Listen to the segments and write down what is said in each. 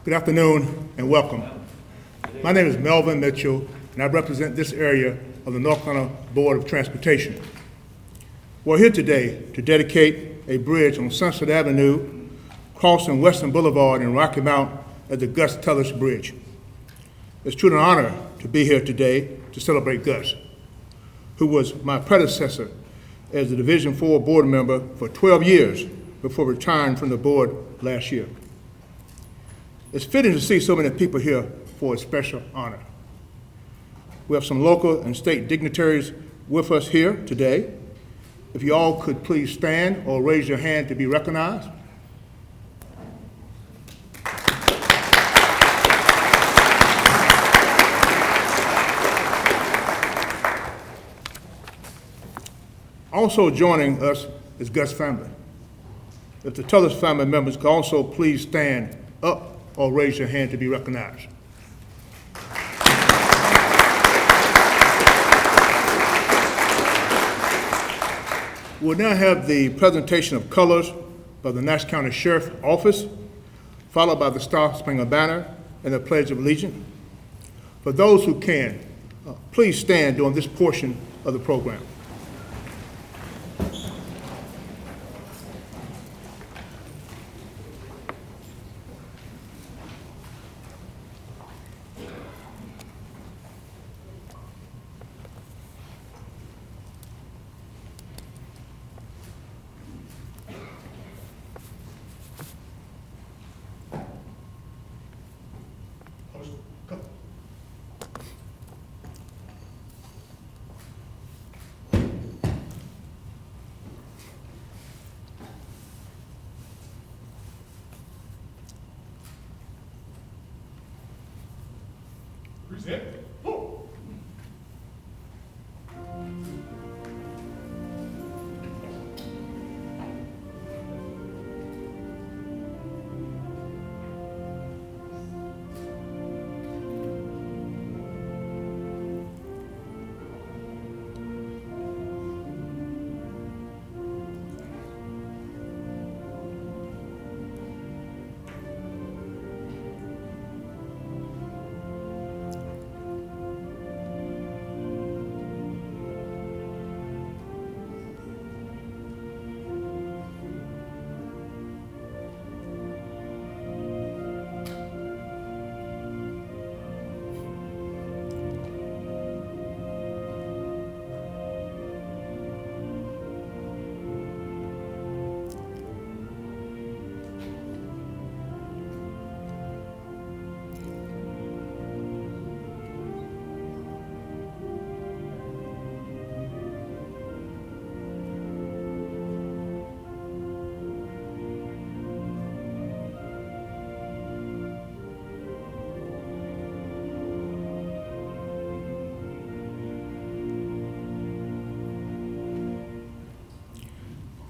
Good afternoon and welcome. My name is Melvin Mitchell, and I represent this area of the North Carolina Board of Transportation. We're here today to dedicate a bridge on Sunset Avenue, crossing Western Boulevard in Rocky Mount as the Gus Tulloss Bridge. It's truly an honor to be here today to celebrate Gus, who was my predecessor as the Division 4 board member for 12 years before retiring from the board last year. It's fitting to see so many people here for a special honor. We have some local and state dignitaries with us here today. If you all could please stand or raise your hand to be recognized. Also joining us is Gus' family. If the Tulloss family members could also please stand up or raise your hand to be recognized. We'll now have the presentation of colors by the Nash County Sheriff's Office, followed by the Star-Spangled Banner and the Pledge of Allegiance. For those who can, please stand during this portion of the program.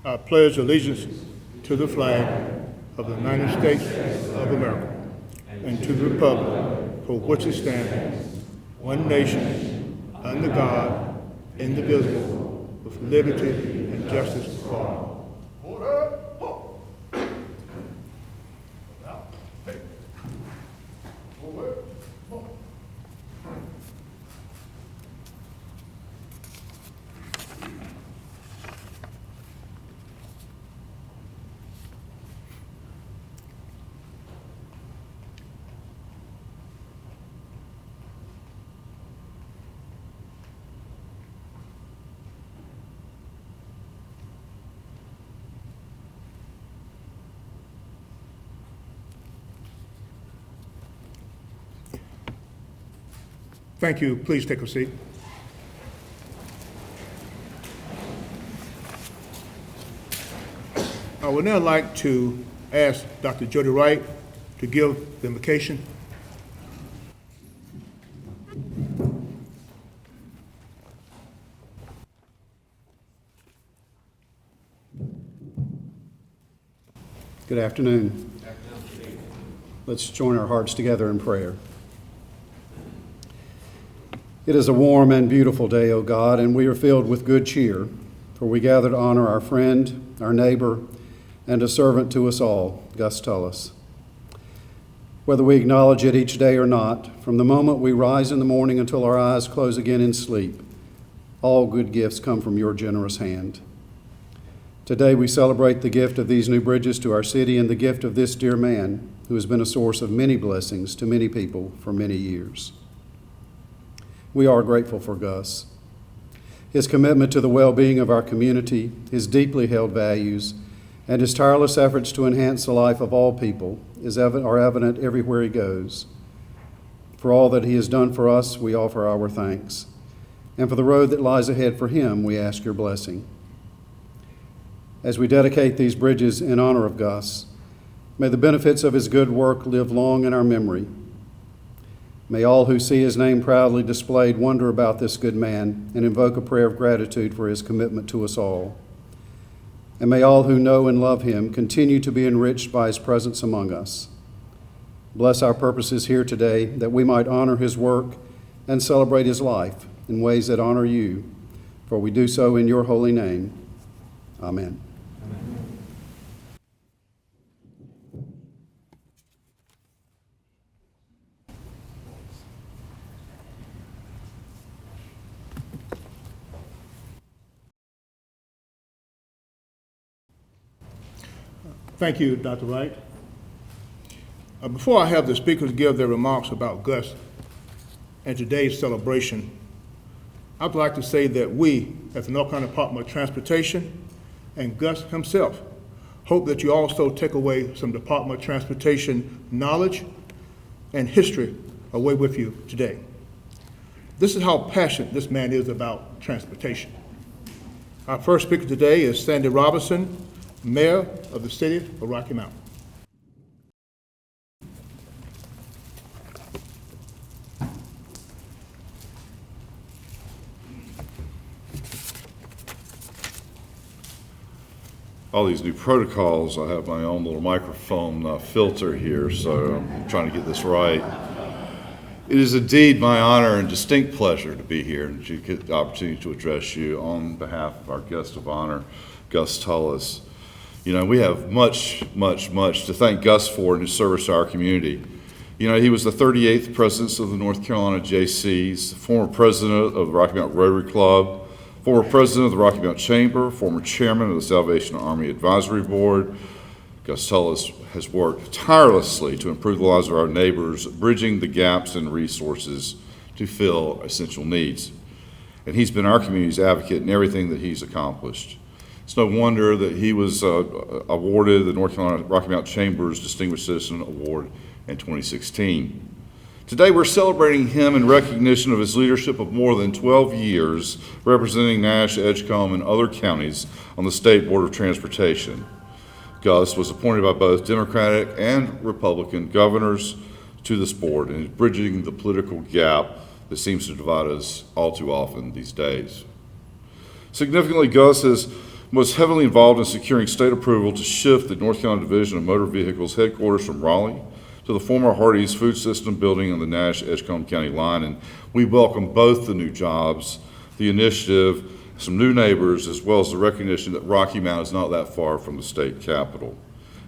I pledge allegiance to the flag of the United States of America and to the republic for which it stands, one nation, under God, indivisible, with liberty and justice for all. Thank you. Please take a seat. I would now like to ask Dr. Jody Wright to give the invocation. Good afternoon. Let's join our hearts together in prayer. It is a warm and beautiful day, O God, and we are filled with good cheer, for we gather to honor our friend, our neighbor, and a servant to us all, Gus Tulloss. Whether we acknowledge it each day or not, from the moment we rise in the morning until our eyes close again in sleep, all good gifts come from your generous hand. Today we celebrate the gift of these new bridges to our city and the gift of this dear man who has been a source of many blessings to many people for many years. We are grateful for Gus. His commitment to the well-being of our community, his deeply held values, and his tireless efforts to enhance the life of all people are evident everywhere he goes. For all that he has done for us, we offer our thanks. And for the road that lies ahead for him, we ask your blessing. As we dedicate these bridges in honor of Gus, may the benefits of his good work live long in our memory. May all who see his name proudly displayed wonder about this good man and invoke a prayer of gratitude for his commitment to us all. And may all who know and love him continue to be enriched by his presence among us. Bless our purposes here today that we might honor his work and celebrate his life in ways that honor you, for we do so in your holy name. Amen. Thank you, Dr. Wright. Before I have the speakers give their remarks about Gus and today's celebration, I'd like to say that we, at the North Carolina Department of Transportation, and Gus himself, hope that you also take away some Department of Transportation knowledge and history away with you today. This is how passionate this man is about transportation. Our first speaker today is Sandy Robinson, Mayor of the City of Rocky Mount. All these new protocols, I have my own little microphone filter here, so I'm trying to get this right. It is indeed my honor and distinct pleasure to be here and to get the opportunity to address you on behalf of our guest of honor, Gus Tulloss. You know, we have much to thank Gus for in his service to our community. You know, he was the 38th president of the North Carolina JCs, former president of the Rocky Mount Rotary Club, former president of the Rocky Mount Chamber, former chairman of the Salvation Army Advisory Board. Gus Tulloss has worked tirelessly to improve the lives of our neighbors, bridging the gaps in resources to fill essential needs. And he's been our community's advocate in everything that he's accomplished. It's no wonder that he was awarded the North Carolina Rocky Mount Chamber's Distinguished Citizen Award in 2016. Today we're celebrating him in recognition of his leadership of more than 12 years representing Nash, Edgecombe, and other counties on the State Board of Transportation. Gus was appointed by both Democratic and Republican governors to this board and is bridging the political gap that seems to divide us all too often these days. Significantly, Gus was heavily involved in securing state approval to shift the North Carolina Division of Motor Vehicles headquarters from Raleigh to the former Hardee's Food System building on the Nash-Edgecombe County line, and we welcome both the new jobs, the initiative, some new neighbors, as well as the recognition that Rocky Mount is not that far from the state capital,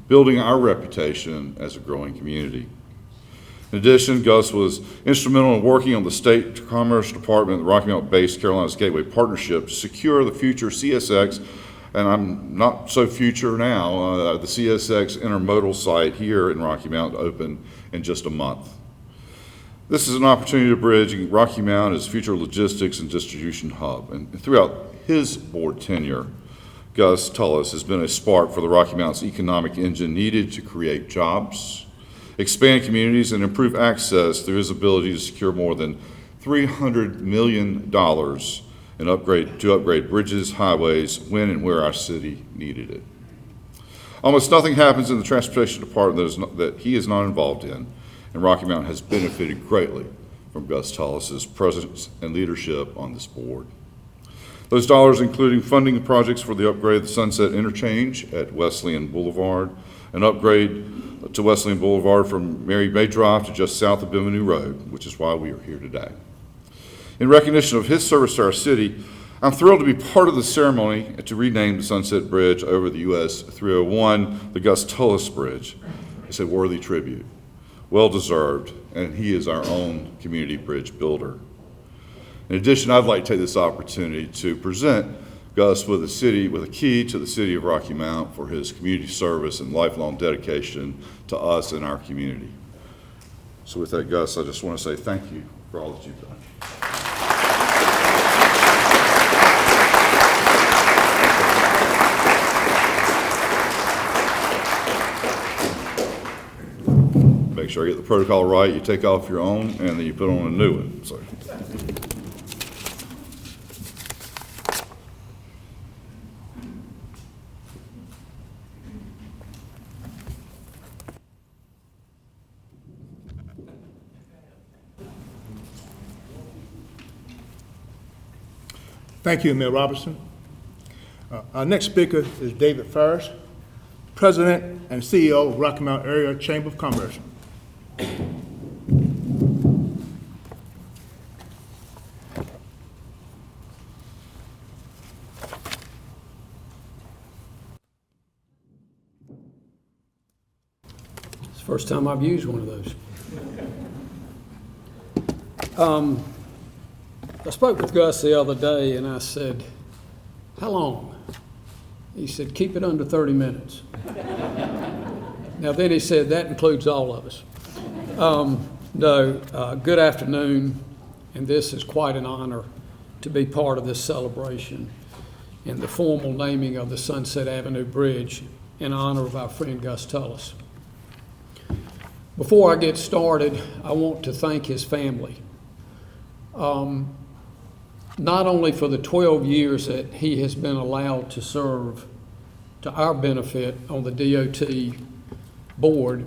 building our reputation as a growing community. In addition, Gus was instrumental in working on the State Commerce Department and the Rocky Mount-based Carolinas Gateway Partnership to secure the future CSX, and I'm not so future now, the CSX intermodal site here in Rocky Mount to open in just a month. This is an opportunity to bridge Rocky Mount as future logistics and distribution hub. And throughout his board tenure, Gus Tulloss has been a spark for the Rocky Mountain's economic engine needed to create jobs, expand communities, and improve access through his ability to secure more than $300 million and upgrade bridges, highways, when and where our city needed it. Almost nothing happens in the transportation department that he is not involved in, and Rocky Mount has benefited greatly from Gus Tulloss's presence and leadership on this board. Those dollars including funding projects for the upgrade of the Sunset Interchange at Wesleyan Boulevard, an upgrade to Wesleyan Boulevard from Mary May Drive to just south of Bienvenue Road, which is why we are here today. In recognition of his service to our city, I'm thrilled to be part of the ceremony to rename the Sunset Bridge over the US 301 the Gus Tulloss Bridge. It's a worthy tribute. well-deserved, and he is our own community bridge builder. In addition, I'd like to take this opportunity to present Gus with a key to the city of Rocky Mount for his community service and lifelong dedication to us and our community. So with that, Gus, I just want to say thank you for all that you've done. Make sure I get the protocol right. You take off your own and then you put on a new one. So. Thank you, Mayor Robertson. Our next speaker is David Ferris, President and CEO of Rocky Mount Area Chamber of Commerce. It's the first time I've used one of those. I spoke with Gus the other day and I said, how long? He said, keep it under 30 minutes. Now then he said, that includes all of us. Good afternoon, and this is quite an honor to be part of this celebration and the formal naming of the Sunset Avenue Bridge in honor of our friend Gus Tulloss. Before I get started, I want to thank his family. Not only for the 12 years that he has been allowed to serve to our benefit on the DOT board,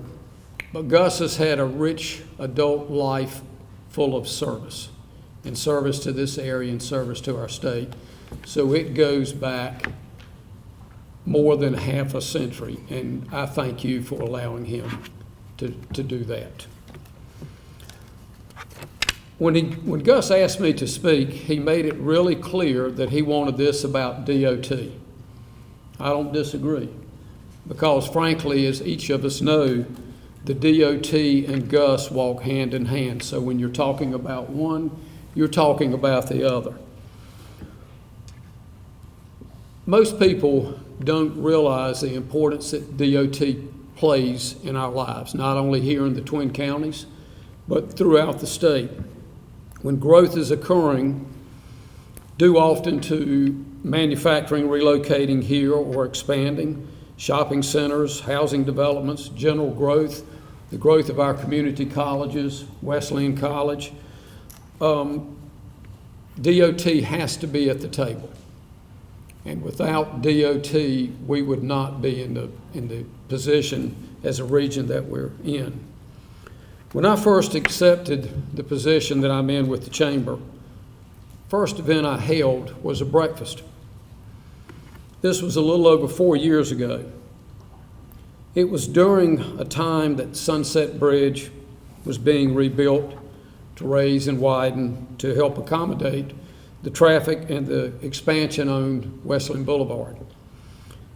but Gus has had a rich adult life full of service, and service to this area and service to our state. So it goes back more than half a century, and I thank you for allowing him to do that. When Gus asked me to speak, he made it really clear that he wanted this about DOT. I don't disagree, because frankly, as each of us know, the DOT and Gus walk hand in hand. So when you're talking about one, you're talking about the other. Most people don't realize the importance that DOT plays in our lives, not only here in the Twin Counties, but throughout the state. When growth is occurring, due often to manufacturing relocating here or expanding, shopping centers, housing developments, general growth, the growth of our community colleges, Wesleyan College, DOT has to be at the table. And without DOT, we would not be in the position as a region that we're in. When I first accepted the position that I'm in with the Chamber, first event I held was a breakfast. This was a little over 4 years ago. It was during a time that Sunset Bridge was being rebuilt to raise and widen to help accommodate the traffic and the expansion on Wesleyan Boulevard.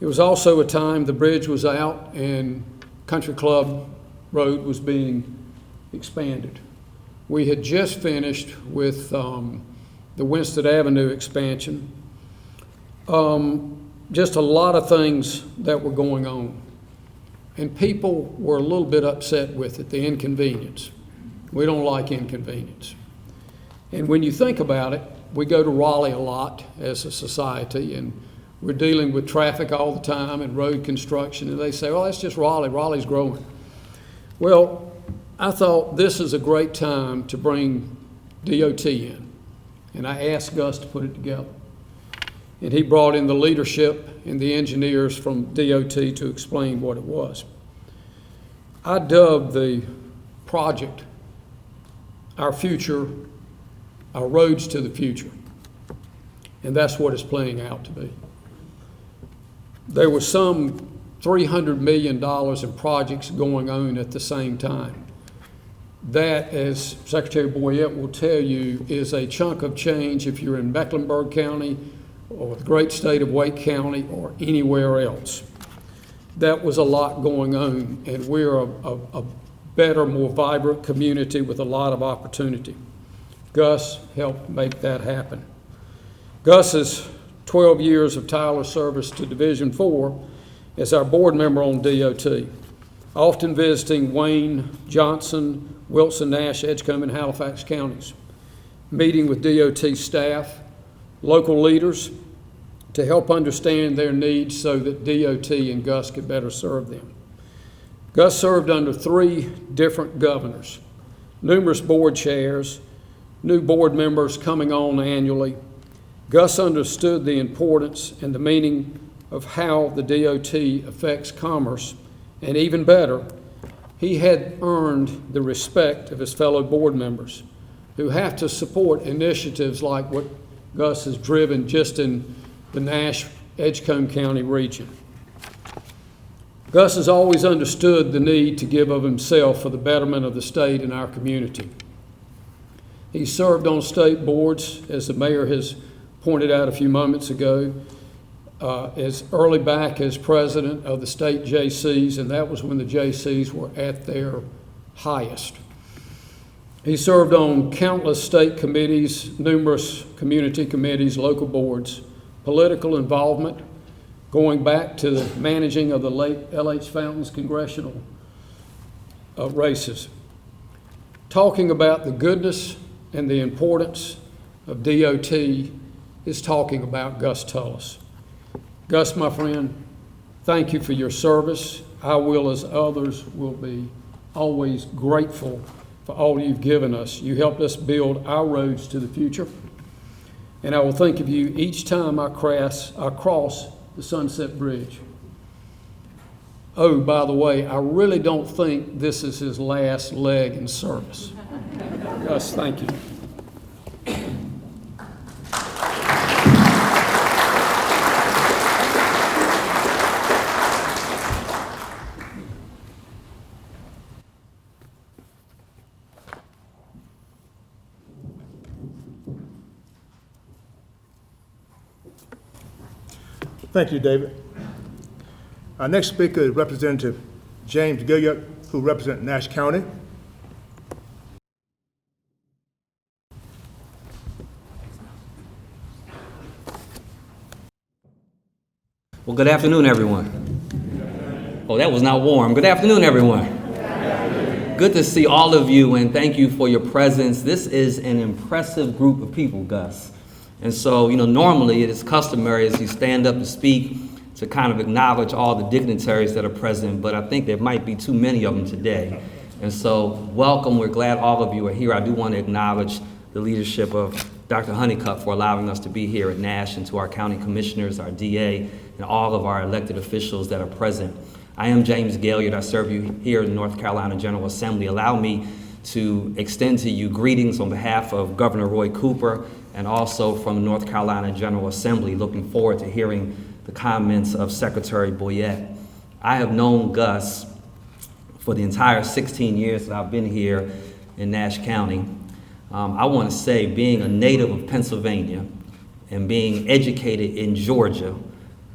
It was also a time the bridge was out and Country Club Road was being expanded. We had just finished with the Winston Avenue expansion. Just a lot of things that were going on. And people were a little bit upset with it, the inconvenience. We don't like inconvenience. And when you think about it, we go to Raleigh a lot as a society, and we're dealing with traffic all the time and road construction, and they say, well, that's just Raleigh. Raleigh's growing. Well, I thought this is a great time to bring DOT in, and I asked Gus to put it together. And he brought in the leadership and the engineers from DOT to explain what it was. I dubbed the project Our Future, Our Roads to the Future, and that's what it's playing out to be. There was some $300 million in projects going on at the same time. That, as Secretary Boyette will tell you, is a chunk of change if you're in Mecklenburg County or the great state of Wake County or anywhere else. That was a lot going on, and we're a better, more vibrant community with a lot of opportunity. Gus helped make that happen. Gus's 12 years of tireless service to Division 4 as our board member on DOT, often visiting Wayne, Johnson, Wilson, Nash, Edgecombe, and Halifax counties, meeting with DOT staff, local leaders, to help understand their needs so that DOT and Gus could better serve them. Gus served under 3 different governors, numerous board chairs, new board members coming on annually. Gus understood the importance and the meaning of how the DOT affects commerce, and even better, he had earned the respect of his fellow board members who have to support initiatives like what Gus has driven just in the Nash, Edgecombe County region. Gus has always understood the need to give of himself for the betterment of the state and our community. He served on state boards, as the mayor has pointed out a few moments ago, as early back as president of the state JCs, and that was when the JCs were at their highest. He served on countless state committees, numerous community committees, local boards, political involvement, going back to the managing of the late L.H. Fountain's congressional races. Talking about the goodness and the importance of DOT is talking about Gus Tulloss. Gus, my friend, thank you for your service. I will, as others, will be always grateful for all you've given us. You helped us build our roads to the future, and I will think of you each time I cross the Sunset Bridge. Oh, by the way, I really don't think this is his last leg in service. Gus, thank you. Thank you, David. Our next speaker is Representative James Gilliard, who represents Nash County. Well, good afternoon, everyone. Oh, that was not warm. Good afternoon, everyone. Good to see all of you, and thank you for your presence. This is an impressive group of people, Gus. And so, normally it is customary as you stand up to speak to kind of acknowledge all the dignitaries that are present, but I think there might be too many of them today. And so, welcome. We're glad all of you are here. I do want to acknowledge the leadership of Dr. Honeycutt for allowing us to be here at Nash, and to our county commissioners, our DA, and all of our elected officials that are present. I am James Gilliard. I serve you here in the North Carolina General Assembly. Allow me to extend to you greetings on behalf of Governor Roy Cooper and also from the North Carolina General Assembly. Looking forward to hearing the comments of Secretary Boyette. I have known Gus for the entire 16 years that I've been here in Nash County. I want to say, being a native of Pennsylvania and being educated in Georgia,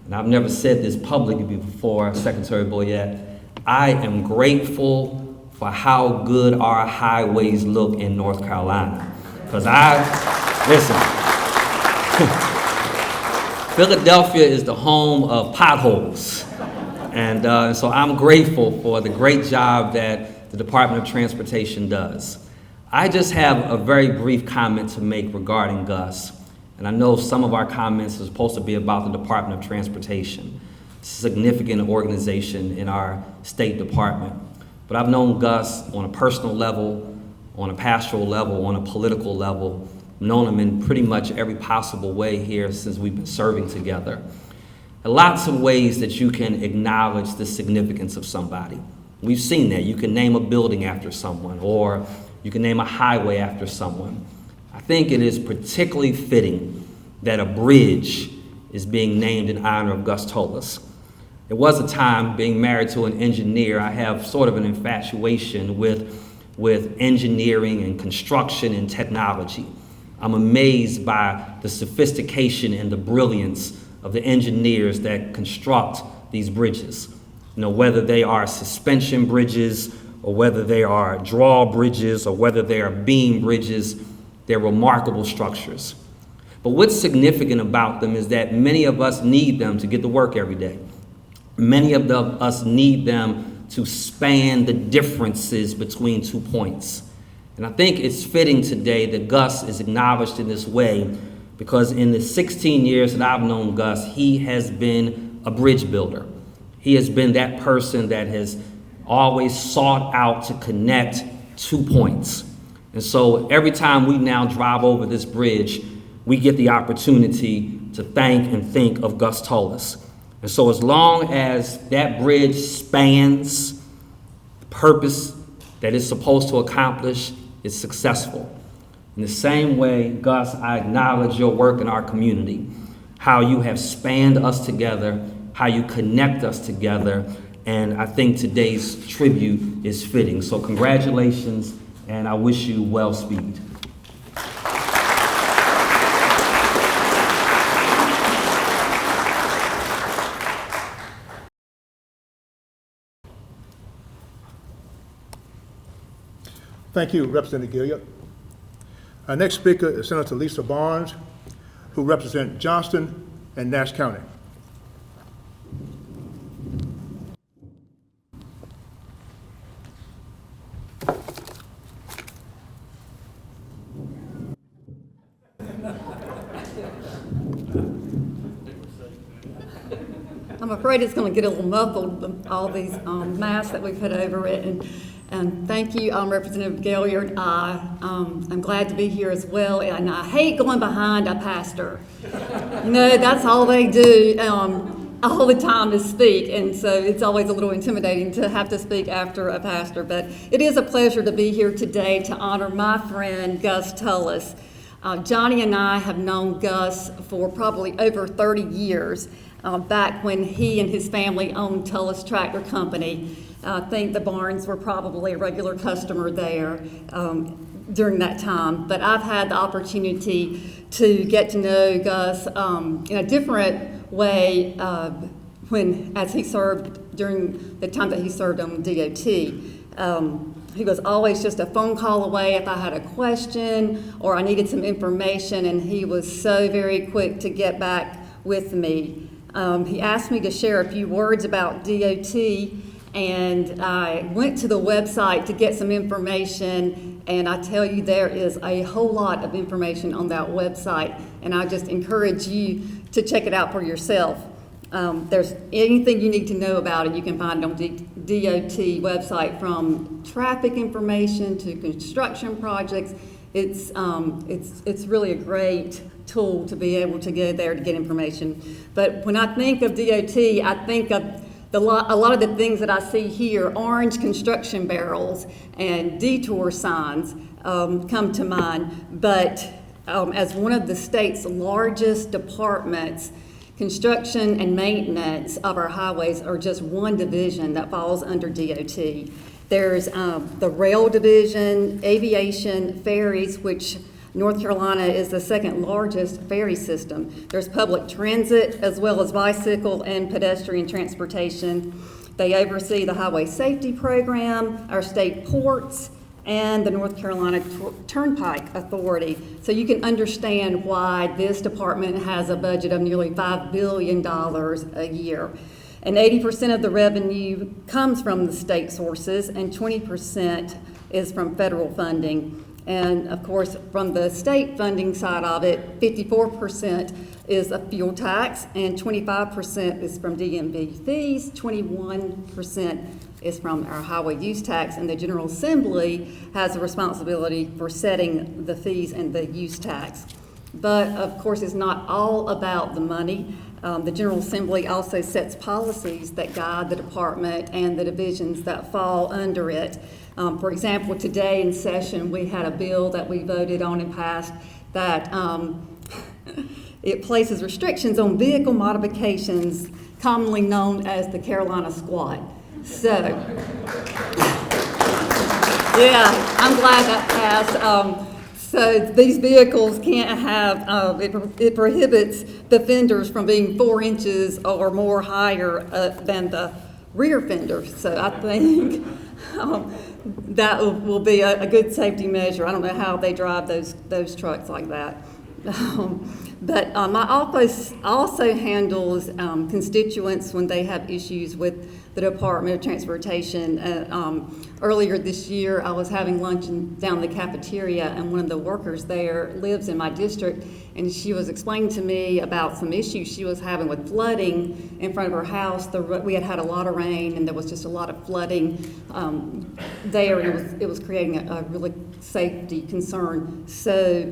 and I've never said this publicly before, Secretary Boyette, I am grateful for how good our highways look in North Carolina. Because listen, Philadelphia is the home of potholes. And so I'm grateful for the great job that the Department of Transportation does. I just have a very brief comment to make regarding Gus. And I know some of our comments are supposed to be about the Department of Transportation, a significant organization in our State Department. But I've known Gus on a personal level, on a pastoral level, on a political level. I've known him in pretty much every possible way here since we've been serving together. There are lots of ways that you can acknowledge the significance of somebody. We've seen that. You can name a building after someone, or you can name a highway after someone. I think it is particularly fitting that a bridge is being named in honor of Gus Tulloss. There was a time, being married to an engineer, I have sort of an infatuation with engineering and construction and technology. I'm amazed by the sophistication and the brilliance of the engineers that construct these bridges. Whether they are suspension bridges or whether they are drawbridges, or whether they are beam bridges. They're remarkable structures. But what's significant about them is that many of us need them to get to work every day. Many of us need them to span the differences between 2 points. And I think it's fitting today that Gus is acknowledged in this way, because in the 16 years that I've known Gus, he has been a bridge builder. He has been that person that has always sought out to connect 2 points. And so every time we now drive over this bridge, we get the opportunity to thank and think of Gus Tulloss. And so as long as that bridge spans the purpose that it's supposed to accomplish, it's successful. In the same way, Gus, I acknowledge your work in our community, how you have spanned us together, how you connect us together, and I think today's tribute is fitting. So congratulations, and I wish you well speed. Thank you, Representative Gilliard. Our next speaker is Senator Lisa Barnes, who represents Johnston and Nash County. I'm afraid it's going to get a little muffled, all these masks that we put over it. And thank you, Representative Gilliard. I'm glad to be here as well. And I hate going behind a pastor. You know, that's all they do all the time is speak. And so it's always a little intimidating to have to speak after a pastor. But it is a pleasure to be here today to honor my friend, Gus Tulloss. Johnny and I have known Gus for probably over 30 years. Back when he and his family owned Tulloss Tractor Company. I think the Barnes were probably a regular customer there during that time. But I've had the opportunity to get to know Gus in a different way as he served during the time that he served on DOT. He was always just a phone call away if I had a question or I needed some information, and he was so very quick to get back with me. He asked me to share a few words about DOT, and I went to the website to get some information, and I tell you, there is a whole lot of information on that website, and I just encourage you to check it out for yourself. There's anything you need to know about it, you can find it on DOT website, from traffic information to construction projects. It's really a great tool to be able to go there to get information. But when I think of DOT, I think of a lot of the things that I see here. Orange construction barrels and detour signs come to mind. But as one of the state's largest departments, construction and maintenance of our highways are just one division that falls under DOT. There's the rail division, aviation, ferries, which North Carolina is the second largest ferry system. There's public transit, as well as bicycle and pedestrian transportation. They oversee the Highway Safety Program, our state ports, and the North Carolina Turnpike Authority. So you can understand why this department has a budget of nearly $5 billion a year. And 80% of the revenue comes from the state sources, and 20% is from federal funding. And of course, from the state funding side of it, 54% is a fuel tax, and 25% is from DMV fees, 21% is from our highway use tax, and the General Assembly has the responsibility for setting the fees and the use tax. But of course, it's not all about the money. The General Assembly also sets policies that guide the department and the divisions that fall under it. For example, today in session, we had a bill that we voted on and passed that it places restrictions on vehicle modifications, commonly known as the Carolina Squat. So, yeah, I'm glad that passed. So these vehicles can't have, it prohibits the fenders from being 4 inches or more higher than the rear fender. So I think that will be a good safety measure. I don't know how they drive those trucks like that. But my office also handles constituents when they have issues with the Department of Transportation. Earlier this year, I was having lunch down the cafeteria, and one of the workers there lives in my district, and she was explaining to me about some issues she was having with flooding in front of her house. We had a lot of rain, and there was just a lot of flooding there, and it was creating a really safety concern. So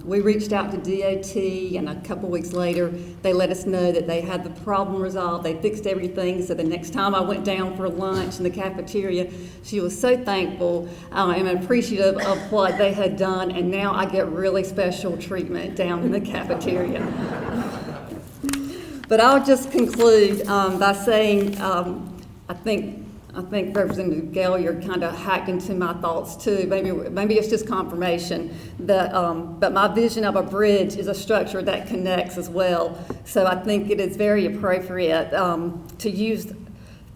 we reached out to DOT, and a couple weeks later, they let us know that they had the problem resolved. They fixed everything, so the next time I went down for lunch in the cafeteria, she was so thankful and appreciative of what they had done, and now I get really special treatment down in the cafeteria. But I'll just conclude by saying I think Representative Gilliard kind of hacked into my thoughts too. Maybe it's just confirmation that, but my vision of a bridge is a structure that connects as well. So I think it is very appropriate to use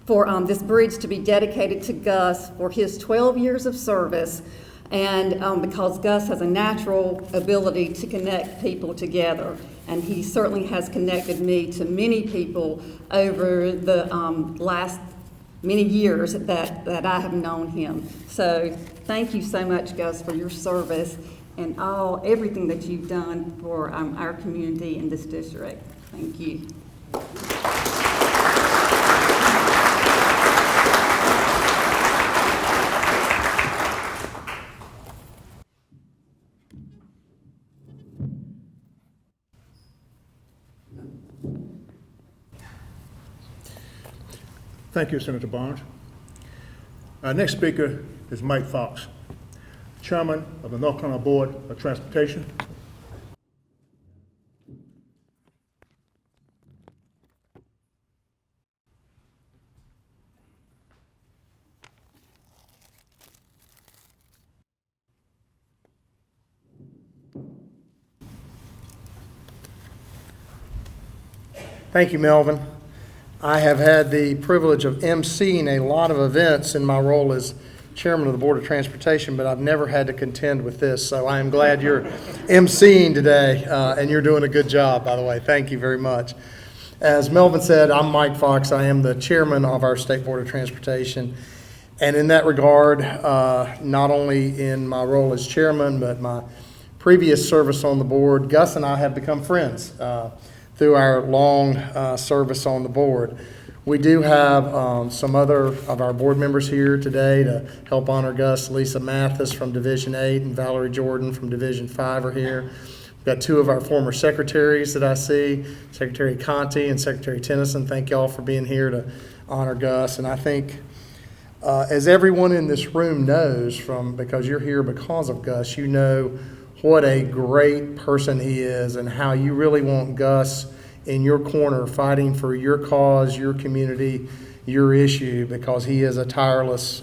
for this bridge to be dedicated to Gus for his 12 years of service, and because Gus has a natural ability to connect people together, and he certainly has connected me to many people over the last many years that I have known him. So thank you so much, Gus, for your service and everything that you've done for our community in this district. Thank you. Thank you, Senator Barnes. Our next speaker is Mike Fox, Chairman of the North Carolina Board of Transportation. Thank you, Melvin. I have had the privilege of emceeing a lot of events in my role as chairman of the Board of Transportation, but I've never had to contend with this, so I am glad you're emceeing today, and you're doing a good job, by the way. Thank you very much. As Melvin said, I'm Mike Fox. I am the chairman of our State Board of Transportation, and in that regard, not only in my role as chairman, but my previous service on the board, Gus and I have become friends through our long service on the board. We do have some other of our board members here today to help honor Gus. Lisa Mathis from Division 8 and Valerie Jordan from Division 5 are here. We've got two of our former secretaries that I see, Secretary Conti and Secretary Tennyson. Thank y'all for being here to honor Gus. And I think as everyone in this room knows, because you're here because of Gus, you know what a great person he is and how you really want Gus in your corner fighting for your cause, your community, your issue, because he is a tireless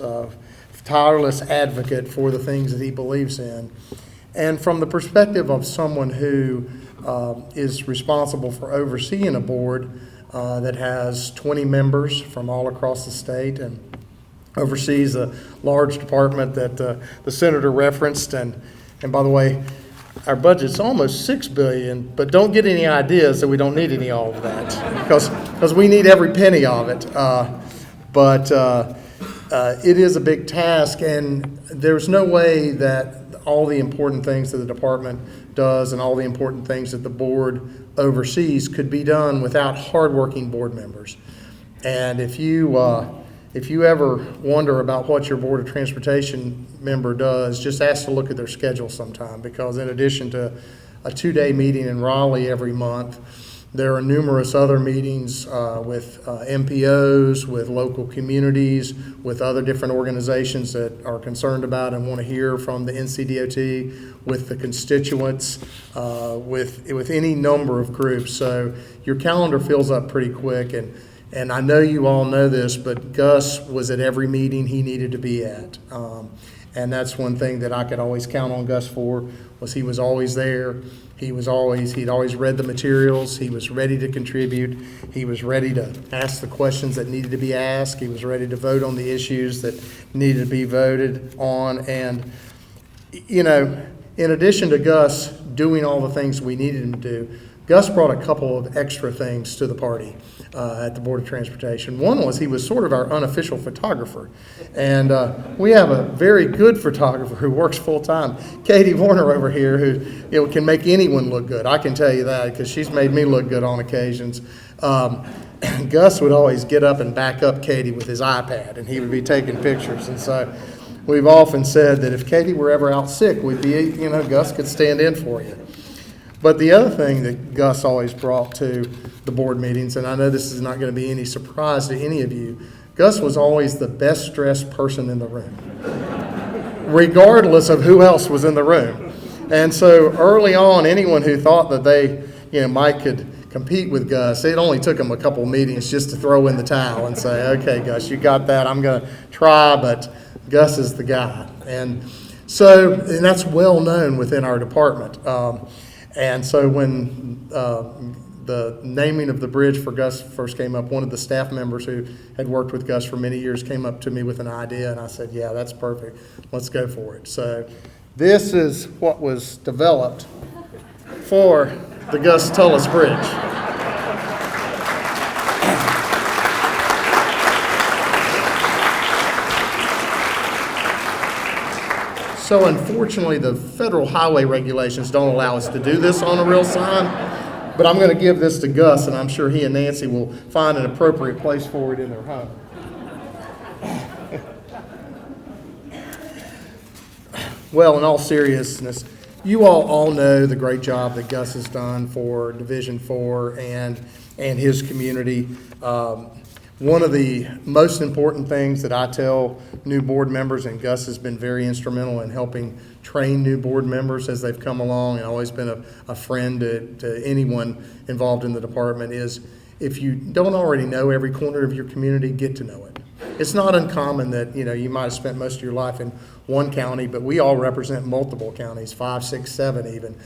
advocate for the things that he believes in. And from the perspective of someone who is responsible for overseeing a board that has 20 members from all across the state and oversees a large department that the senator referenced, and by the way, our budget's almost $6 billion, but don't get any ideas that we don't need any all of that, because we need every penny of it. But it is a big task, and there's no way that all the important things that the department does and all the important things that the board oversees could be done without hardworking board members. And if you ever wonder about what your Board of Transportation member does, just ask to look at their schedule sometime, because in addition to a 2-day meeting in Raleigh every month, there are numerous other meetings with MPOs, with local communities, with other different organizations that are concerned about and want to hear from the NCDOT, with the constituents, with any number of groups. So your calendar fills up pretty quick, and I know you all know this, but Gus was at every meeting he needed to be at. And that's one thing that I could always count on Gus for, was he was always there. He'd always read the materials. He was ready to contribute. He was ready to ask the questions that needed to be asked. He was ready to vote on the issues that needed to be voted on. And, you know, in addition to Gus doing all the things we needed him to do, Gus brought a couple of extra things to the party at the Board of Transportation. One was he was sort of our unofficial photographer. And we have a very good photographer who works full-time, Katie Warner over here, who can make anyone look good. I can tell you that because she's made me look good on occasions. Gus would always get up and back up Katie with his iPad, and he would be taking pictures. And so we've often said that if Katie were ever out sick, Gus could stand in for you. But the other thing that Gus always brought to the board meetings, and I know this is not going to be any surprise to any of you, Gus was always the best dressed person in the room, regardless of who else was in the room. And so early on, anyone who thought that they might could compete with Gus, it only took him a couple meetings just to throw in the towel and say, okay, Gus, you got that. I'm going to try, but Gus is the guy. And that's well known within our department. And so when the naming of the bridge for Gus first came up, one of the staff members who had worked with Gus for many years came up to me with an idea, and I said, yeah, that's perfect. Let's go for it. So this is what was developed for the Gus Tulloss Bridge. So unfortunately, the federal highway regulations don't allow us to do this on a real sign, but I'm going to give this to Gus, and I'm sure he and Nancy will find an appropriate place for it in their home. Well, in all seriousness, you all know the great job that Gus has done for Division 4 and his community. One of the most important things that I tell new board members, and Gus has been very instrumental in helping train new board members as they've come along and always been a friend to anyone involved in the department, is if you don't already know every corner of your community, get to know it. It's not uncommon that you might have spent most of your life in one county, but we all represent multiple counties, 5, 6, 7 even.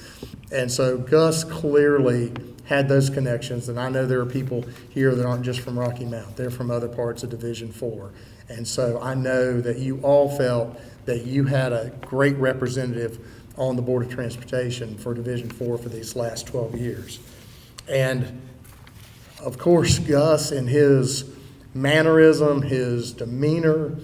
And so Gus clearly had those connections, and I know there are people here that aren't just from Rocky Mount. They're from other parts of Division 4. And so I know that you all felt that you had a great representative on the Board of Transportation for Division 4 for these last 12 years. And of course, Gus and his mannerism, his demeanor,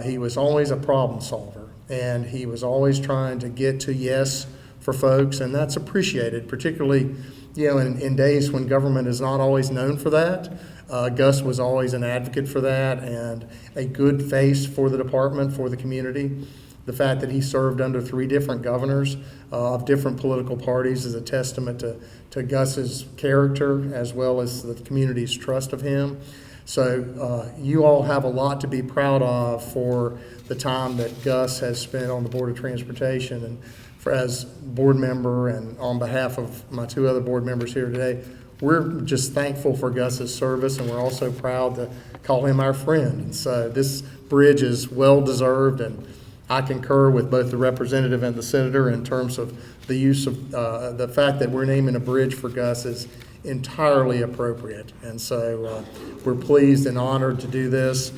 he was always a problem solver, and he was always trying to get to yes for folks, and that's appreciated, particularly in days when government is not always known for that. Gus was always an advocate for that and a good face for the department, for the community. The fact that he served under 3 different governors of different political parties is a testament to Gus's character as well as the community's trust of him. So you all have a lot to be proud of for the time that Gus has spent on the Board of Transportation. And as board member and on behalf of my 2 other board members here today, we're just thankful for Gus's service, and we're also proud to call him our friend. And so this bridge is well-deserved, and I concur with both the representative and the senator in terms of the use of the fact that we're naming a bridge for Gus is entirely appropriate. And so we're pleased and honored to do this.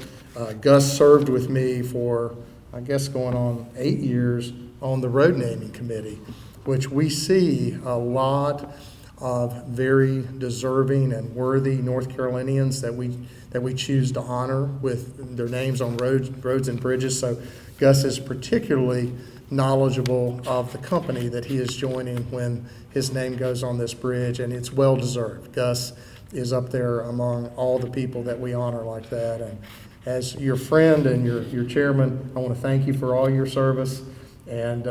Gus served with me for, I guess, going on 8 years on the road naming committee, which we see a lot of very deserving and worthy North Carolinians that we choose to honor with their names on roads and bridges. So Gus is particularly knowledgeable of the company that he is joining when his name goes on this bridge, and it's well deserved. Gus is up there among all the people that we honor like that. And as your friend and your chairman, I want to thank you for all your service. And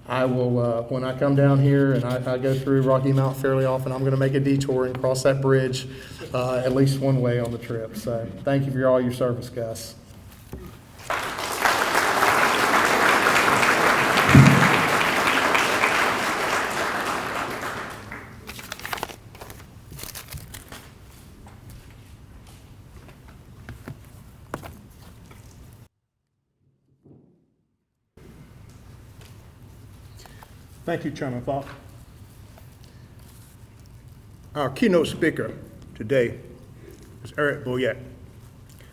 I will, when I come down here and I go through Rocky Mount fairly often, I'm going to make a detour and cross that bridge at least one way on the trip. So thank you for all your service, Gus. Thank you, Chairman Falk. Our keynote speaker today is Eric Boyette,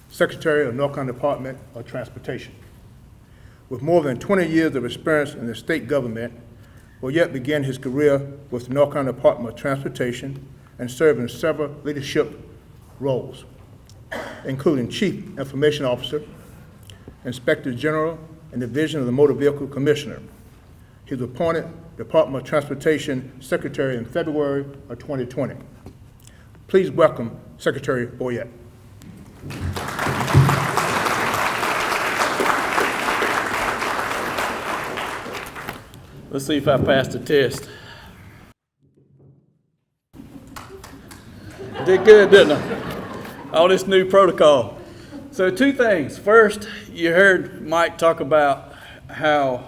Secretary of North Carolina Department of Transportation. With more than 20 years of experience in the state government, Boyette began his career with the North Carolina Department of Transportation and served in several leadership roles, including Chief Information Officer, Inspector General, and Division of the Motor Vehicle Commissioner. He was appointed Department of Transportation Secretary in February of 2020. Please welcome Secretary Boyette. Let's see if I passed the test. Did good, didn't I? All this new protocol. So two things. First, you heard Mike talk about how,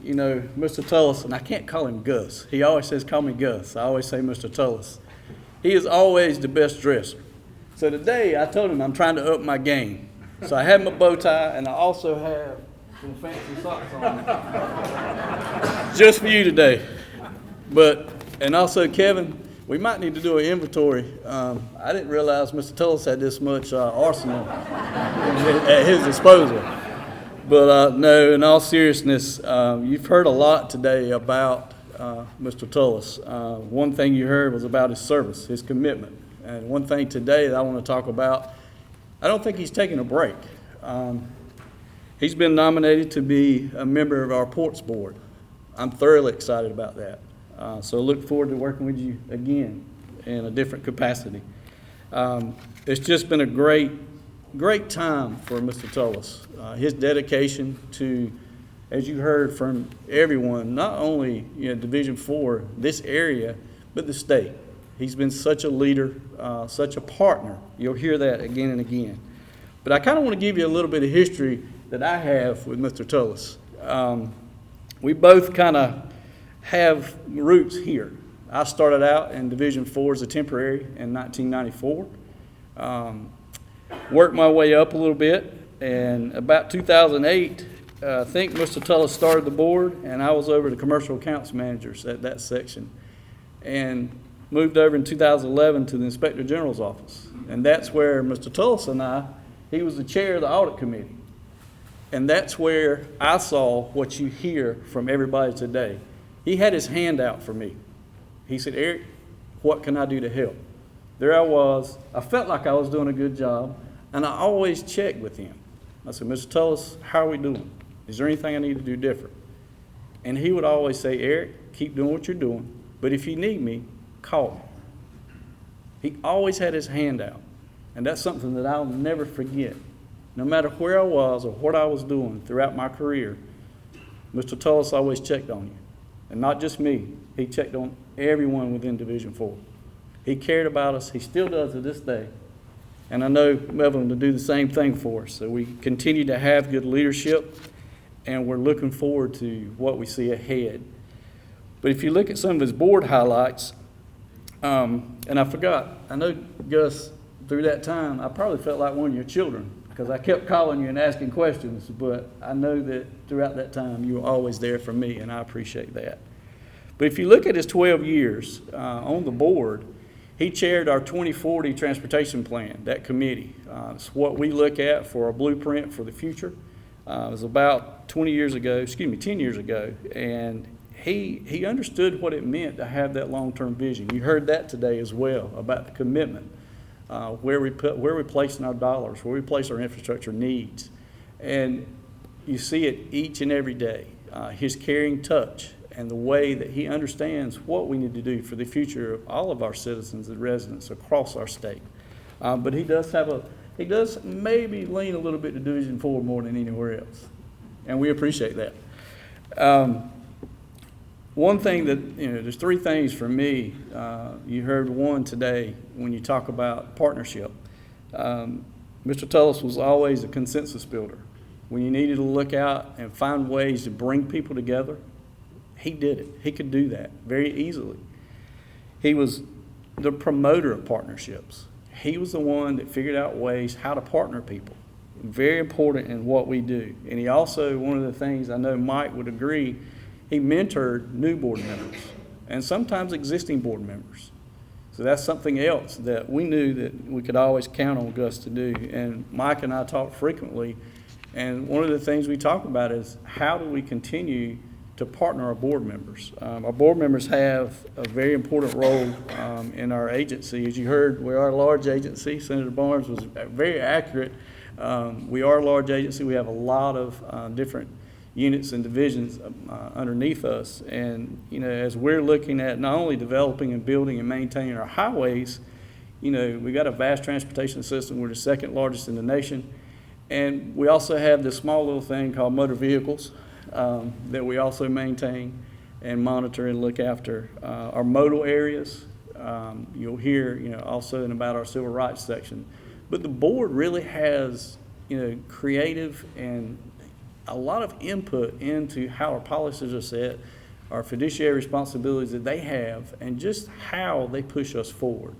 Mr. Tulloss, and I can't call him Gus. He always says, call me Gus. I always say Mr. Tulloss. He is always the best dresser. So today, I told him I'm trying to up my game. So I have my bow tie, and I also have some fancy socks on. Just for you today. And also, Kevin, we might need to do an inventory. I didn't realize Mr. Tulloss had this much arsenal at his disposal. But no, in all seriousness, you've heard a lot today about Mr. Tulloss. One thing you heard was about his service, his commitment. And one thing today that I want to talk about, I don't think he's taking a break. He's been nominated to be a member of our ports board. I'm thoroughly excited about that. So look forward to working with you again in a different capacity. It's just been a great time for Mr. Tulloss. His dedication to, as you heard from everyone, not only Division 4, this area, but the state. He's been such a leader, such a partner. You'll hear that again and again. But I kind of want to give you a little bit of history that I have with Mr. Tulloss. We both kind of have roots here. I started out in Division 4 as a temporary in 1994. Worked my way up a little bit, and about 2008, I think Mr. Tulloss started the board, and I was over the commercial accounts managers at that section, and moved over in 2011 to the Inspector General's office. And that's where Mr. Tulloss and he was the chair of the audit committee. And that's where I saw what you hear from everybody today. He had his hand out for me. He said, Eric, what can I do to help? There I was. I felt like I was doing a good job, and I always checked with him. I said, Mr. Tulloss, how are we doing? Is there anything I need to do different? And he would always say, Eric, keep doing what you're doing, but if you need me, call me. He always had his hand out, and that's something that I'll never forget. No matter where I was or what I was doing throughout my career, Mr. Tulloss always checked on you. And not just me, he checked on everyone within Division 4. He cared about us, he still does to this day. And I know Melvin will do the same thing for us. So we continue to have good leadership, and we're looking forward to what we see ahead. But if you look at some of his board highlights, and I forgot, I know, Gus, through that time, I probably felt like one of your children, because I kept calling you and asking questions, but I know that throughout that time you were always there for me, and I appreciate that. But if you look at his 12 years on the board, he chaired our 2040 transportation plan, that committee. It's what we look at for a blueprint for the future. It was about 10 years ago, and he understood what it meant to have that long-term vision. You heard that today as well about the commitment. Where we placing our dollars, where we place our infrastructure needs. And you see it each and every day, his caring touch and the way that he understands what we need to do for the future of all of our citizens and residents across our state. But he does maybe lean a little bit to Division 4 more than anywhere else. And we appreciate that. One thing that, there's three things for me. You heard one today when you talk about partnership. Mr. Tulloss was always a consensus builder. When you needed to look out and find ways to bring people together, he did it. He could do that very easily. He was the promoter of partnerships. He was the one that figured out ways how to partner people. Very important in what we do. And he also, one of the things I know Mike would agree, he mentored new board members and sometimes existing board members. So that's something else that we knew that we could always count on Gus to do. And Mike and I talk frequently, and one of the things we talk about is how do we continue to partner our board members. Our board members have a very important role in our agency. As you heard, we are a large agency. Senator Barnes was very accurate. We are a large agency. We have a lot of different units and divisions underneath us. And, you know, as we're looking at not only developing and building and maintaining our highways, you know, we got a vast transportation system. We're the second largest in the nation. And we also have this small little thing called motor vehicles that we also maintain and monitor and look after. Our modal areas, you'll hear, you know, also in about our civil rights section. But the board really has, you know, creative and a lot of input into how our policies are set, our fiduciary responsibilities that they have, and just how they push us forward.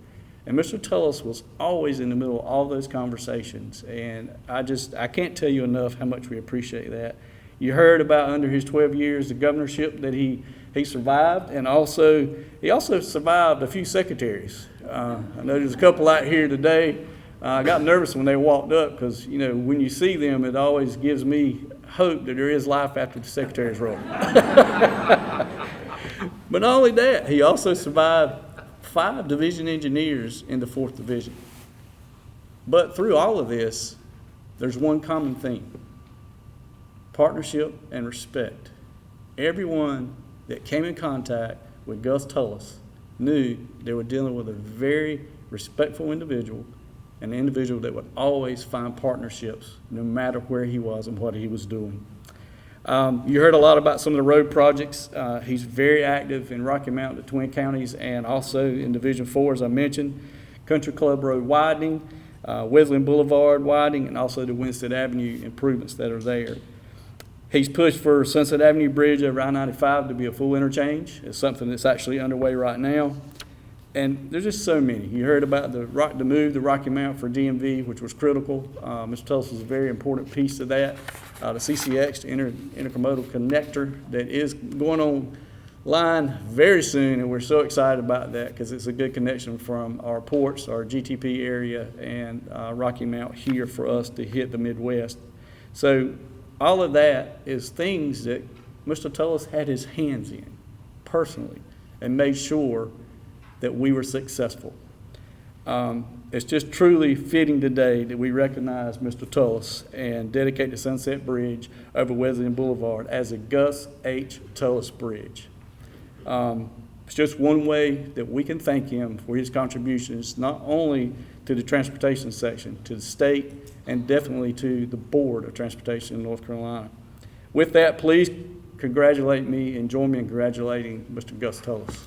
And Mr. Tulloss was always in the middle of all those conversations, and I can't tell you enough how much we appreciate that. You heard about under his 12 years the governorship that he survived, and he also survived a few secretaries. I know there's a couple out here today. I got nervous when they walked up because, you know, when you see them, it always gives me hope that there is life after the secretary's role. But not only that, he also survived 5 division engineers in the 4th Division. But through all of this, there's one common theme: partnership and respect. Everyone that came in contact with Gus Tulloss knew they were dealing with a very respectful individual, an individual that would always find partnerships no matter where he was and what he was doing. You heard a lot about some of the road projects. He's very active in Rocky Mount, the Twin Counties, and also in Division 4, as I mentioned, Country Club Road widening, Wesleyan Boulevard widening, and also the Winstead Avenue improvements that are there. He's pushed for Sunset Avenue Bridge over I-95 to be a full interchange. It's something that's actually underway right now. And there's just so many. You heard about the move to Rocky Mount for DMV, which was critical. Mr. Tulloss was a very important piece of that. The CCX, the intermodal connector, that is going online very soon, and we're so excited about that because it's a good connection from our ports, our GTP area, and Rocky Mount here for us to hit the Midwest. So all of that is things that Mr. Tulloss had his hands in personally and made sure that we were successful. It's just truly fitting today that we recognize Mr. Tulloss and dedicate the Sunset Bridge over Wesleyan Boulevard as a Gus H. Tulloss Bridge. It's just one way that we can thank him for his contributions, not only to the transportation section, to the state, and definitely to the Board of Transportation in North Carolina. With that, please congratulate me and join me in congratulating Mr. Gus Tulloss.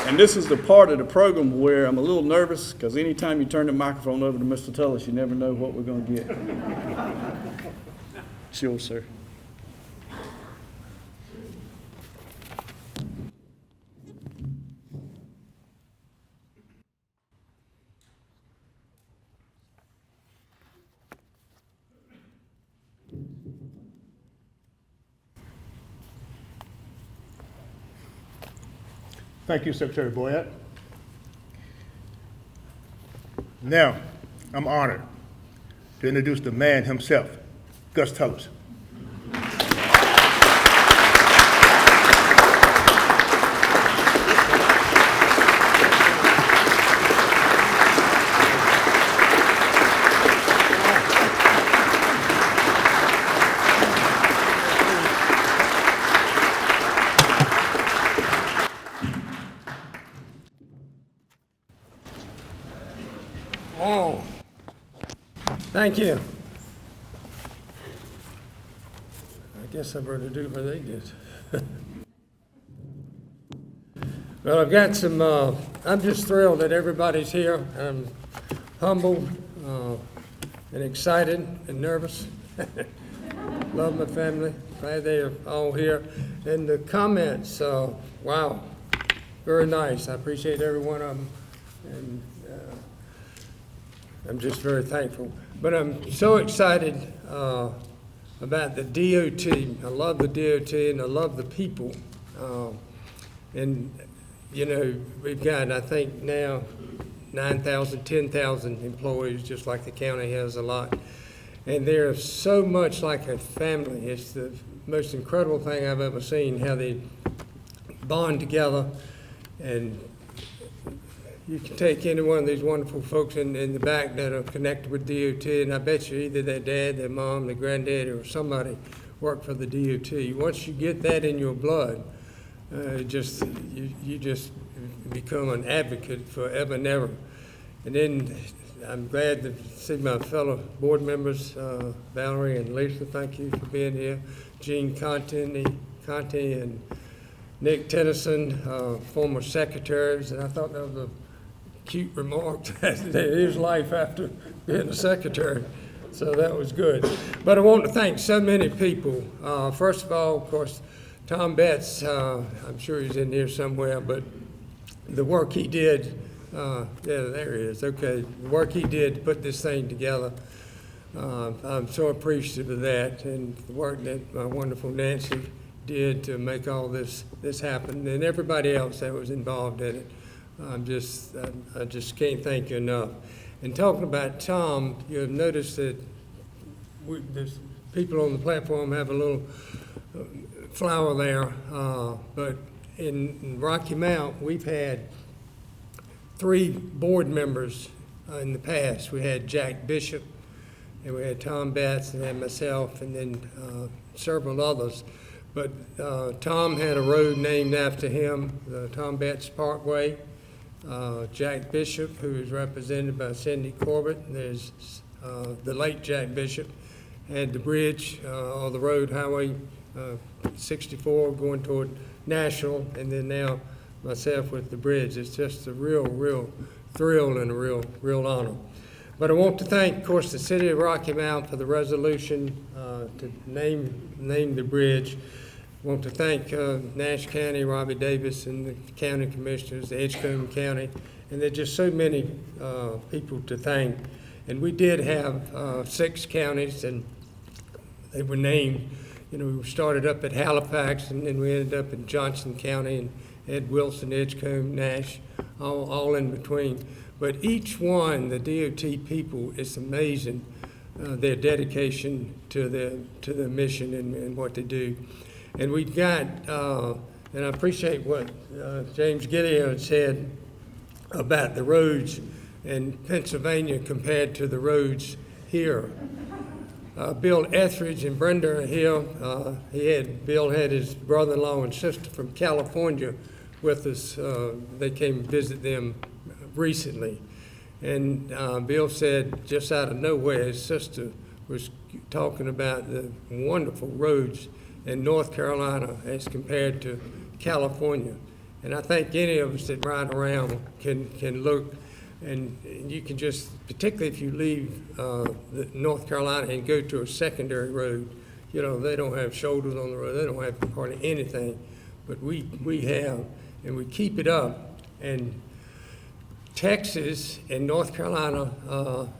And this is the part of the program where I'm a little nervous because anytime you turn the microphone over to Mr. Tulloss, you never know what we're going to get. Sure, sir. Thank you, Secretary Boyette. Now, I'm honored to introduce the man himself, Gus Tulloss. Oh, thank you. I guess I better do what they did. Well, I've got some, I'm just thrilled that everybody's here. I'm humbled and excited and nervous. Love my family. Glad they are all here. And the comments, wow, very nice. I appreciate every one of them, and I'm just very thankful. But I'm so excited about the DOT. I love the DOT, and I love the people. And, you know, we've got, I think now, 9,000, 10,000 employees, just like the county has a lot. And they're so much like a family. It's the most incredible thing I've ever seen, how they bond together. And you can take any one of these wonderful folks in the back that are connected with DOT, and I bet you either their dad, their mom, their granddad, or somebody worked for the DOT. Once you get that in your blood, you just become an advocate forever and ever. And then I'm glad to see my fellow board members, Valerie and Lisa, thank you for being here. Gene Conti and Nick Tennyson, former secretaries, and I thought that was a cute remark. His life after being a secretary, so that was good. But I want to thank so many people. First of all, of course, Tom Betts, I'm sure he's in here somewhere, but the work he did, yeah, there he is, okay. The work he did to put this thing together, I'm so appreciative of that, and the work that my wonderful Nancy did to make all this happen, and everybody else that was involved in it. I just can't thank you enough. And talking about Tom, you'll notice that there's people on the platform have a little flower there, but in Rocky Mount, we've had 3 board members in the past. We had Jack Bishop, and we had Tom Betts, and then myself, and then several others. But Tom had a road named after him, the Tom Betts Parkway. Jack Bishop, who is represented by Cindy Corbett. There's the late Jack Bishop, had the bridge, or the road, Highway 64, going toward National, and then now myself with the bridge. It's just a real thrill and a real honor. But I want to thank, of course, the City of Rocky Mount for the resolution to name the bridge. I want to thank Nash County, Robbie Davis, and the county commissioners, the Edgecombe County, and there are just so many people to thank. And we did have 6 counties, and they were named. You know, we started up at Halifax, and then we ended up in Johnson County, and Ed Wilson, Edgecombe, Nash, all in between. But each one, the DOT people, it's amazing, their dedication to their mission and what they do. And we've got, and I appreciate what James Gilliard said about the roads in Pennsylvania compared to the roads here. Bill Etheridge and Brenda are here. Bill had his brother-in-law and sister from California with us. They came to visit them recently. And Bill said, just out of nowhere, his sister was talking about the wonderful roads in North Carolina as compared to California. And I think any of us that ride around can look, and you can just, particularly if you leave North Carolina and go to a secondary road, you know, they don't have shoulders on the road, they don't have hardly anything, but we have, and we keep it up. And Texas and North Carolina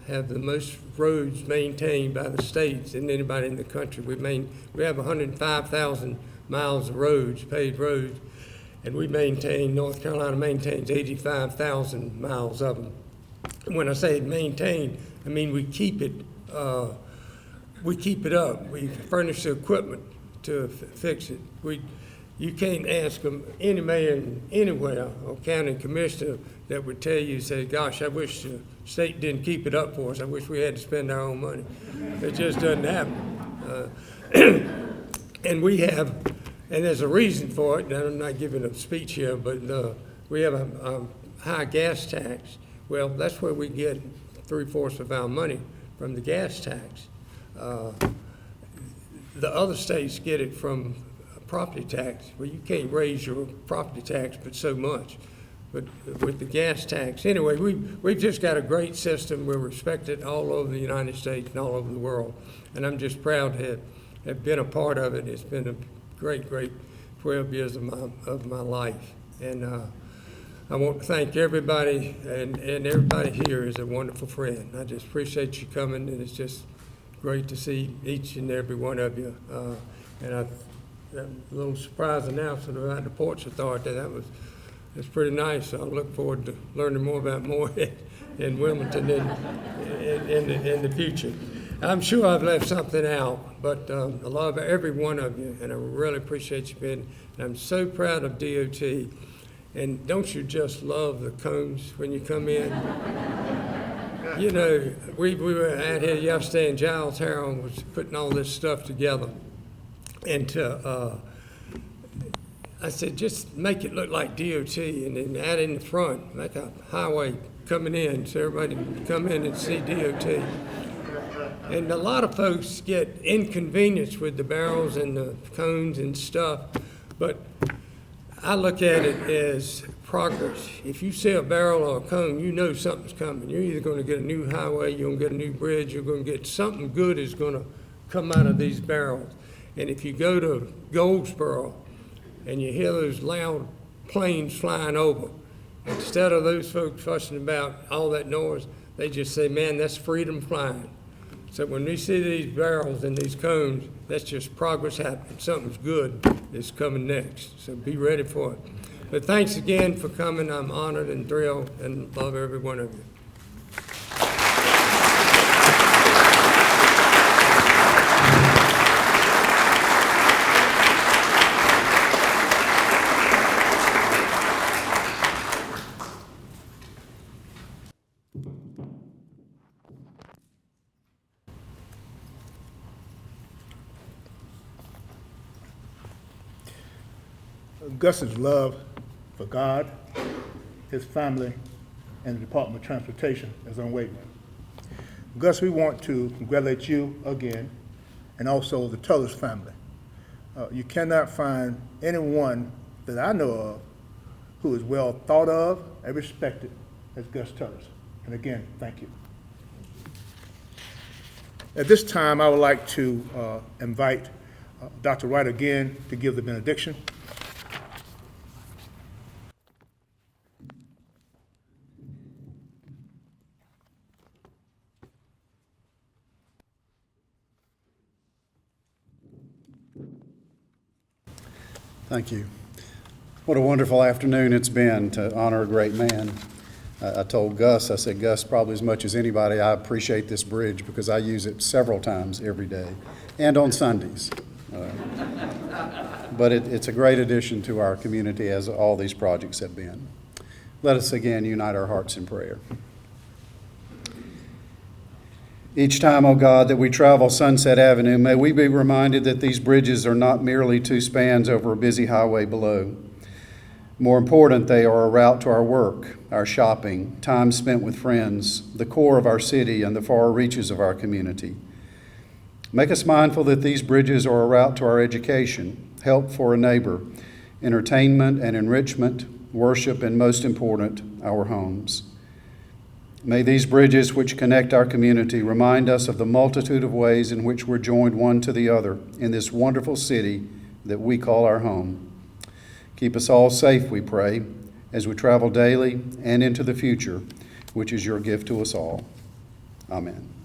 have the most roads maintained by the states than anybody in the country. We have 105,000 miles of roads, paved roads, and North Carolina maintains 85,000 miles of them. And when I say maintain, I mean we keep it up. We furnish the equipment to fix it. You can't ask them, any mayor anywhere or county commissioner that would tell you, say, gosh, I wish the state didn't keep it up for us. I wish we had to spend our own money. It just doesn't happen. And we have, and there's a reason for it, and I'm not giving a speech here, but we have a high gas tax. Well, that's where we get 3/4 of our money, from the gas tax. The other states get it from property tax. Well, you can't raise your property tax but so much. But with the gas tax, anyway, we've just got a great system. We're respected all over the United States and all over the world. And I'm just proud to have been a part of it. It's been a great 12 years of my life. And I want to thank everybody, and everybody here is a wonderful friend. I just appreciate you coming, and it's just great to see each and every one of you. And I'm a little surprised announcement about the Ports Authority. It's pretty nice. I look forward to learning more about more in Wilmington in the future. I'm sure I've left something out, but I love every one of you, and I really appreciate you being. And I'm so proud of DOT. And don't you just love the cones when you come in? You know, we were out here yesterday, and Giles Harrell was putting all this stuff together. And I said, just make it look like DOT, and then add in the front, make a highway coming in so everybody can come in and see DOT. And a lot of folks get inconvenienced with the barrels and the cones and stuff, but I look at it as progress. If you see a barrel or a cone, you know something's coming. You're either going to get a new highway, you're going to get a new bridge, you're going to get something good is going to come out of these barrels. And if you go to Goldsboro and you hear those loud planes flying over, instead of those folks fussing about all that noise, they just say, man, that's freedom flying. So when we see these barrels and these cones, that's just progress happening. Something's good is coming next. So be ready for it. But thanks again for coming. I'm honored and thrilled and love every one of you. Gus's love for God, his family, and the Department of Transportation is unwavering. Gus, we want to congratulate you again, and also the Tulloss family. You cannot find anyone that I know of who is well thought of and respected as Gus Tulloss. And again, thank you. At this time, I would like to invite Dr. Wright again to give the benediction. Thank you. What a wonderful afternoon it's been to honor a great man. I told Gus, I said, Gus, probably as much as anybody, I appreciate this bridge because I use it several times every day and on Sundays. But it's a great addition to our community, as all these projects have been. Let us again unite our hearts in prayer. Each time, O God, that we travel Sunset Avenue, may we be reminded that these bridges are not merely two spans over a busy highway below. More important, they are a route to our work, our shopping, time spent with friends, the core of our city, and the far reaches of our community. Make us mindful that these bridges are a route to our education, help for a neighbor, entertainment and enrichment, worship, and most important, our homes. May these bridges which connect our community remind us of the multitude of ways in which we're joined one to the other in this wonderful city that we call our home. Keep us all safe, we pray, as we travel daily and into the future, which is your gift to us all. Amen.